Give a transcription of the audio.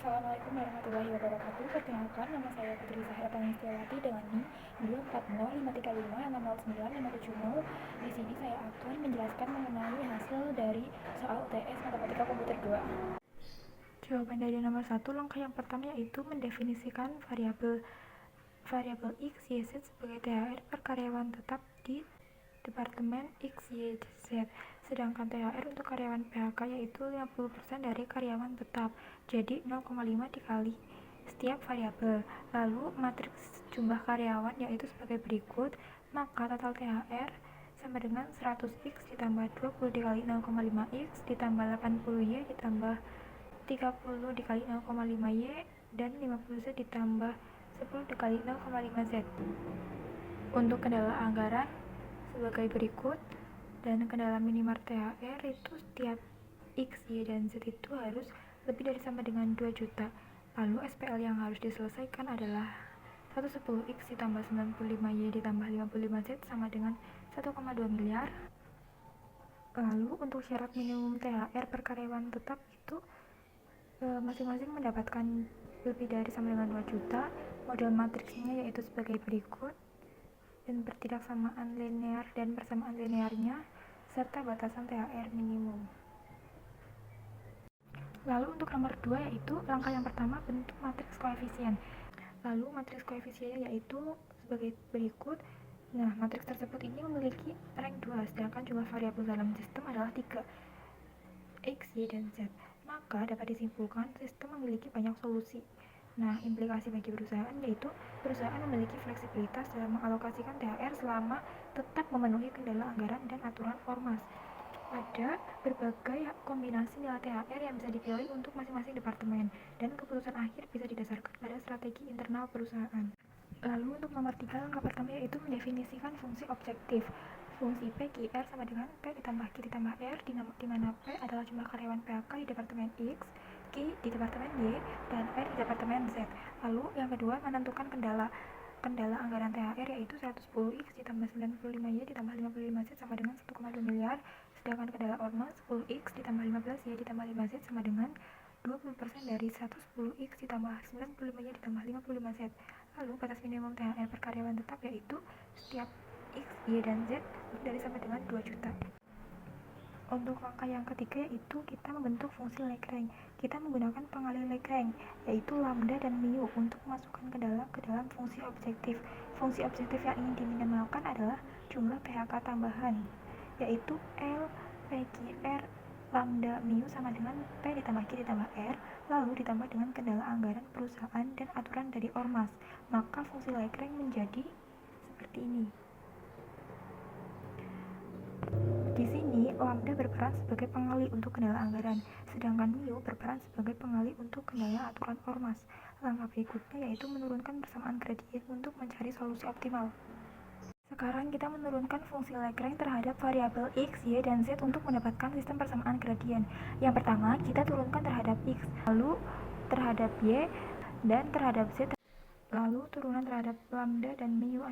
Assalamualaikum warahmatullahi wabarakatuh. Perkenalkan, nama saya Putri Zahra Pangestiawati dengan NIM 24053560957. Di sini saya akan menjelaskan mengenai hasil dari soal UTS Matematika Komputer 2. Jawaban dari nomor 1, langkah yang pertama yaitu mendefinisikan variabel X, Y, Z sebagai THR per karyawan tetap di Departemen X, Y, Z. Sedangkan THR untuk karyawan PHK yaitu 50% dari karyawan tetap, jadi 0,5 dikali setiap variabel. Lalu matriks jumlah karyawan yaitu sebagai berikut, maka total THR sama dengan 100X ditambah 20 dikali 0,5X ditambah 80Y ditambah 30 dikali 0,5Y dan 50Z ditambah 10 dikali 0,5Z. Untuk kendala anggaran sebagai berikut, dan kendala minimal THR itu setiap X, Y, dan Z itu harus lebih dari sama dengan 2 juta. Lalu SPL yang harus diselesaikan adalah 110X ditambah 95Y ditambah 55Z sama dengan 1,2 miliar. Lalu untuk syarat minimum THR per karyawan tetap itu masing-masing mendapatkan lebih dari sama dengan 2 juta. Model matriksnya yaitu sebagai berikut, dan pertidaksamaan linear dan persamaan linearnya, serta batasan THR minimum. Lalu untuk nomor 2 yaitu langkah yang pertama, bentuk matriks koefisien. Lalu matriks koefisiennya yaitu sebagai berikut. Nah, matriks tersebut ini memiliki rank 2, sedangkan jumlah variabel dalam sistem adalah 3, X, Y, dan Z. Maka dapat disimpulkan sistem memiliki banyak solusi. Nah, implikasi bagi perusahaan yaitu perusahaan memiliki fleksibilitas dalam mengalokasikan THR selama tetap memenuhi kendala anggaran dan aturan ormas. Ada berbagai kombinasi nilai THR yang bisa dipilih untuk masing-masing departemen, dan keputusan akhir bisa didasarkan pada strategi internal perusahaan. Lalu untuk nomor 3, langkah pertama yaitu mendefinisikan fungsi objektif. Fungsi P, Q, R sama dengan P ditambah Q ditambah R, di mana P adalah jumlah karyawan PHK di Departemen X, Q di Departemen Y, dan R di Departemen Z. Lalu yang kedua, menentukan kendala anggaran THR yaitu 110X ditambah 95Y ditambah 55Z sama dengan 1,2 miliar. Sedangkan kendala ormas 10X ditambah 15Y ditambah 5Z sama dengan 20% dari 110X ditambah 95Y ditambah 55Z. Lalu batas minimum THR per karyawan tetap yaitu setiap X, Y, dan Z lebih dari sama dengan 2 juta. Untuk langkah yang ketiga yaitu kita membentuk fungsi Lagrange. Kita menggunakan pengalih Lagrange yaitu lambda dan mu untuk memasukkan kendala ke dalam fungsi objektif. Fungsi objektif yang ingin diminimalkan adalah jumlah PHK tambahan, yaitu L, P, Q, R, lambda mu sama dengan P ditambah Q ditambah R, lalu ditambah dengan kendala anggaran perusahaan dan aturan dari ormas. Maka fungsi Lagrange menjadi seperti ini. Di sini, lambda berperan sebagai pengalih untuk kendala anggaran, sedangkan mu berperan sebagai pengalih untuk kendala aturan ormas. Langkah berikutnya yaitu menurunkan persamaan gradien untuk mencari solusi optimal. Sekarang kita menurunkan fungsi Lagrange terhadap variabel X, Y, dan Z untuk mendapatkan sistem persamaan gradien. Yang pertama, kita turunkan terhadap X, lalu terhadap Y, dan terhadap Z, lalu turunan terhadap lambda dan mu